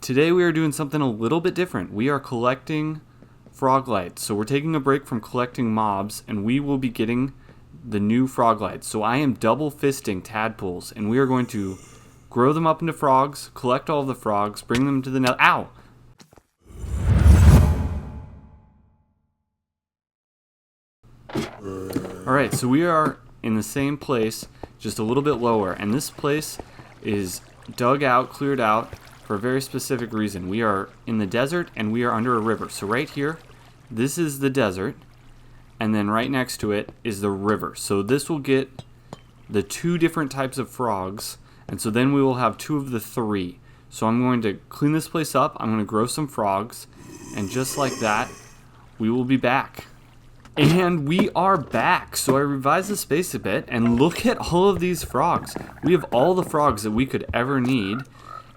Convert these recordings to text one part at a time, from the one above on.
today we are doing something a little bit different. We are collecting Froglights. So we're taking a break from collecting mobs, and we will be getting the new Froglights. So I am double fisting tadpoles, and we are going to grow them up into frogs, collect all of the frogs, bring them to the nether. Ow! Alright, so we are in the same place, just a little bit lower, and this place is dug out, cleared out, for a very specific reason. We are in the desert, and we are under a river. So right here, this is the desert, and then right next to it is the river. So this will get the two different types of frogs, and so then we will have two of the three. So I'm going to clean this place up, I'm going to grow some frogs, and just like that, we will be back. And we are back. So I revised the space a bit, and look at all of these frogs. We have all the frogs that we could ever need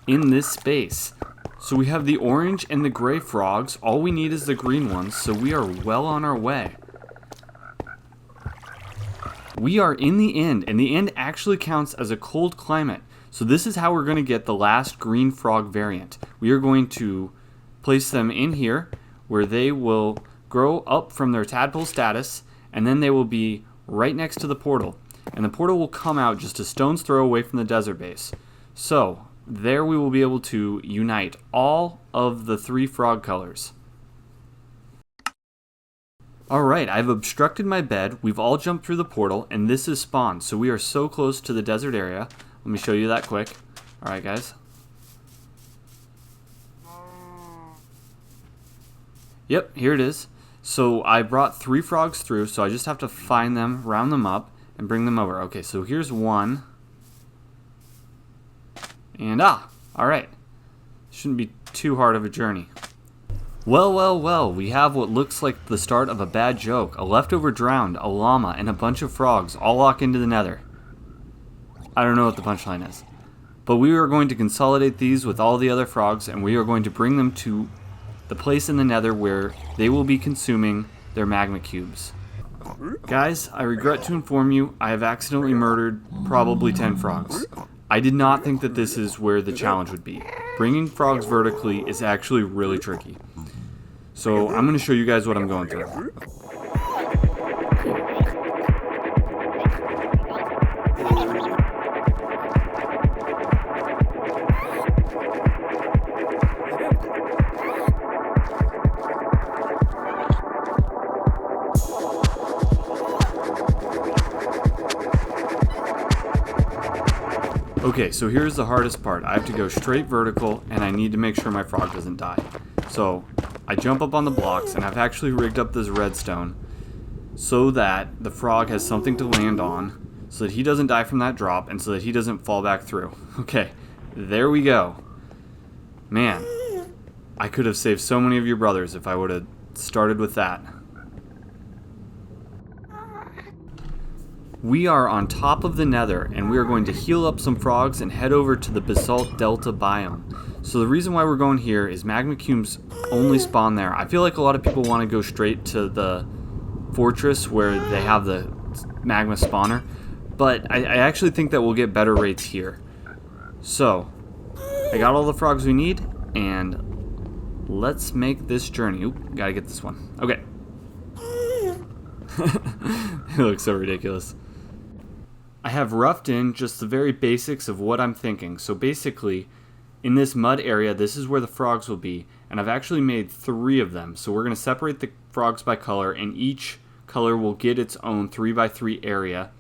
in this space. So we have the orange and the gray frogs. All we need is the green ones, so we are well on our way. We are in the end, and the end actually counts as a cold climate. So this is how we're going to get the last green frog variant. We are going to place them in here, where they will grow up from their tadpole status, and then they will be right next to the portal. And the portal will come out just a stone's throw away from the desert base. So there we will be able to unite all of the three frog colors. Alright, I've obstructed my bed, we've all jumped through the portal, and this is spawn. So we are so close to the desert area. Let me show you that quick. Alright guys. Yep, here it is. So I brought three frogs through, so I just have to find them, round them up, and bring them over. Okay, so here's one. And alright. Shouldn't be too hard of a journey. Well, we have what looks like the start of a bad joke. A leftover drowned, a llama, and a bunch of frogs all walk into the nether. I don't know what the punchline is. But we are going to consolidate these with all the other frogs, and we are going to bring them to the place in the nether where they will be consuming their magma cubes. Guys, I regret to inform you, I have accidentally murdered probably 10 frogs. I did not think that this is where the challenge would be. Bringing frogs vertically is actually really tricky. So I'm going to show you guys what I'm going through. Okay, so here's the hardest part. I have to go straight vertical, and I need to make sure my frog doesn't die. So I jump up on the blocks, and I've actually rigged up this redstone so that the frog has something to land on, so that he doesn't die from that drop, and so that he doesn't fall back through. Okay, there we go. Man, I could have saved so many of your brothers if I would have started with that. We are on top of the nether, and we are going to heal up some frogs and head over to the basalt delta biome. So the reason why we're going here is magma cubes only spawn there. I feel like a lot of people want to go straight to the fortress where they have the magma spawner, but I actually think that we'll get better rates here. So I got all the frogs we need, and let's make this journey. Oop, gotta get this one. Okay. It looks so ridiculous. I have roughed in just the very basics of what I'm thinking. So basically, in this mud area, this is where the frogs will be, and I've actually made 3 of them. So we're going to separate the frogs by color, and each color will get its own 3x3 area.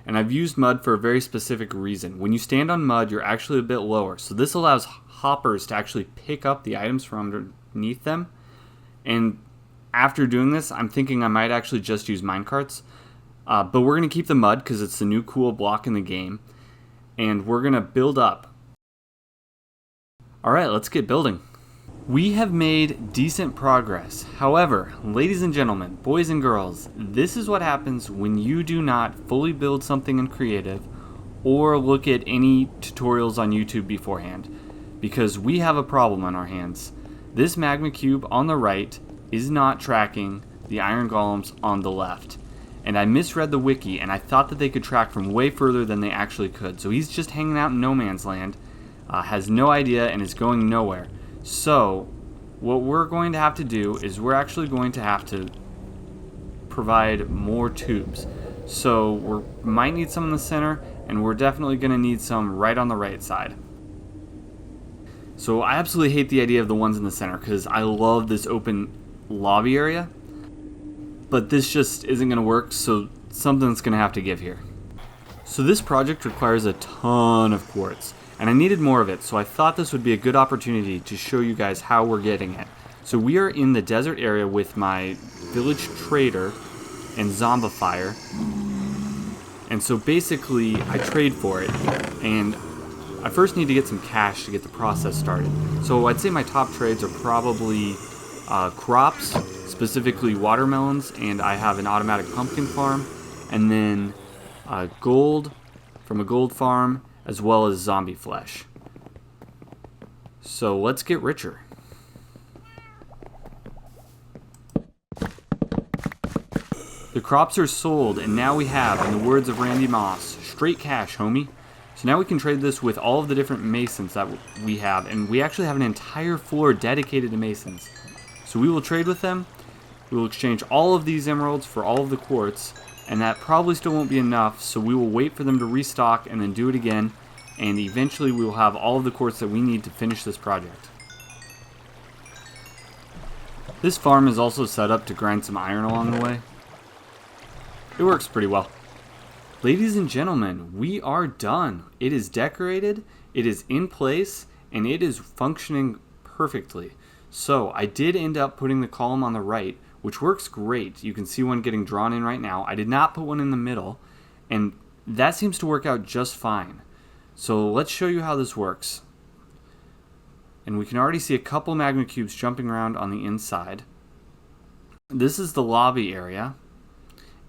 And I've used mud for a very specific reason. When you stand on mud, you're actually a bit lower. So this allows hoppers to actually pick up the items from underneath them. And after doing this, I'm thinking I might actually just use minecarts. But we're going to keep the mud because it's the new cool block in the game. And we're going to build up. Alright, let's get building. We have made decent progress. However, ladies and gentlemen, boys and girls, this is what happens when you do not fully build something in creative or look at any tutorials on YouTube beforehand. Because we have a problem on our hands. This magma cube on the right is not tracking the iron golems on the left. And I misread the wiki, and I thought that they could track from way further than they actually could. So he's just hanging out in no man's land. has no idea and is going nowhere. So what we're going to have to do is we're actually going to have to provide more tubes. So we might need some in the center, and we're definitely going to need some right on the right side. So I absolutely hate the idea of the ones in the center because I love this open lobby area, but this just isn't going to work, so something's going to have to give here. So this project requires a ton of quartz, and I needed more of it, so I thought this would be a good opportunity to show you guys how we're getting it. So we are in the desert area with my village trader and zombifier, and so basically I trade for it, and I first need to get some cash to get the process started. So I'd say my top trades are probably crops, specifically watermelons, and I have an automatic pumpkin farm, and then gold from a gold farm, as well as zombie flesh. So let's get richer. The crops are sold, and now we have, in the words of Randy Moss, straight cash, homie. So now we can trade this with all of the different masons that we have, and we actually have an entire floor dedicated to masons. So we will trade with them. We will exchange all of these emeralds for all of the quartz, and that probably still won't be enough, so we will wait for them to restock and then do it again, and eventually we will have all of the quartz that we need to finish this project. This farm is also set up to grind some iron along the way. It works pretty well. Ladies and gentlemen, we are done. It is decorated, it is in place, and it is functioning perfectly. So I did end up putting the column on the right, which works great. You can see one getting drawn in right now. I did not put one in the middle, and that seems to work out just fine. So let's show you how this works. And we can already see a couple magma cubes jumping around on the inside. This is the lobby area.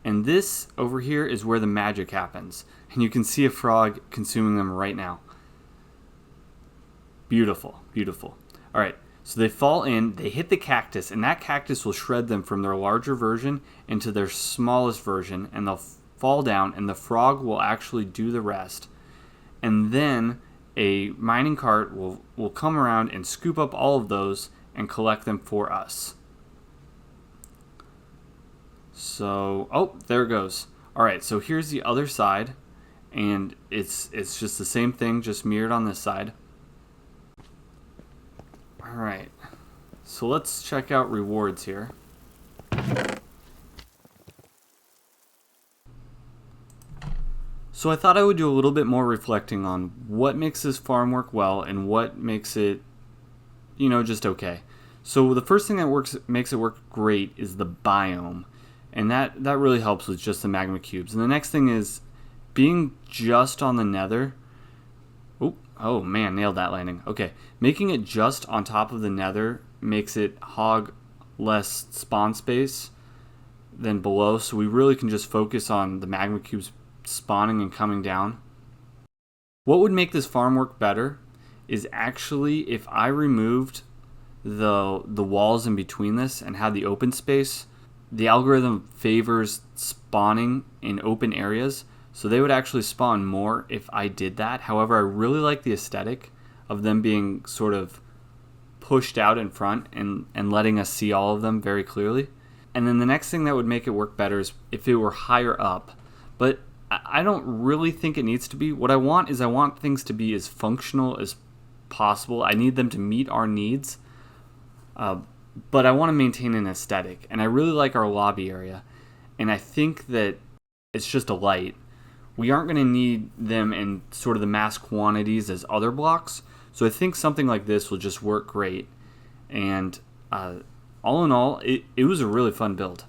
And this over here is where the magic happens. And you can see a frog consuming them right now. Beautiful, beautiful. All right, so they fall in, they hit the cactus, and that cactus will shred them from their larger version into their smallest version, and they'll fall down, and the frog will actually do the rest. And then a mining cart will come around and scoop up all of those and collect them for us. So, oh, there it goes. All right, so here's the other side, and it's just the same thing, just mirrored on this side. All right, so let's check out rewards here. So I thought I would do a little bit more reflecting on what makes this farm work well and what makes it, just okay. So the first thing that makes it work great is the biome. And that really helps with just the magma cubes. And the next thing is being just on the nether. Oh man, nailed that landing. Okay, making it just on top of the nether makes it hog less spawn space than below. So we really can just focus on the magma cubes spawning and coming down. What would make this farm work better is actually if I removed the walls in between this and had the open space. The algorithm favors spawning in open areas, so they would actually spawn more if I did that. However, I really like the aesthetic of them being sort of pushed out in front and letting us see all of them very clearly. And then the next thing that would make it work better is if it were higher up. But I don't really think it needs to be. What I want is I want things to be as functional as possible. I need them to meet our needs. But I want to maintain an aesthetic, and I really like our lobby area, and I think that it's just a light. We aren't going to need them in sort of the mass quantities as other blocks, so I think something like this will just work great, and all in all, it was a really fun build.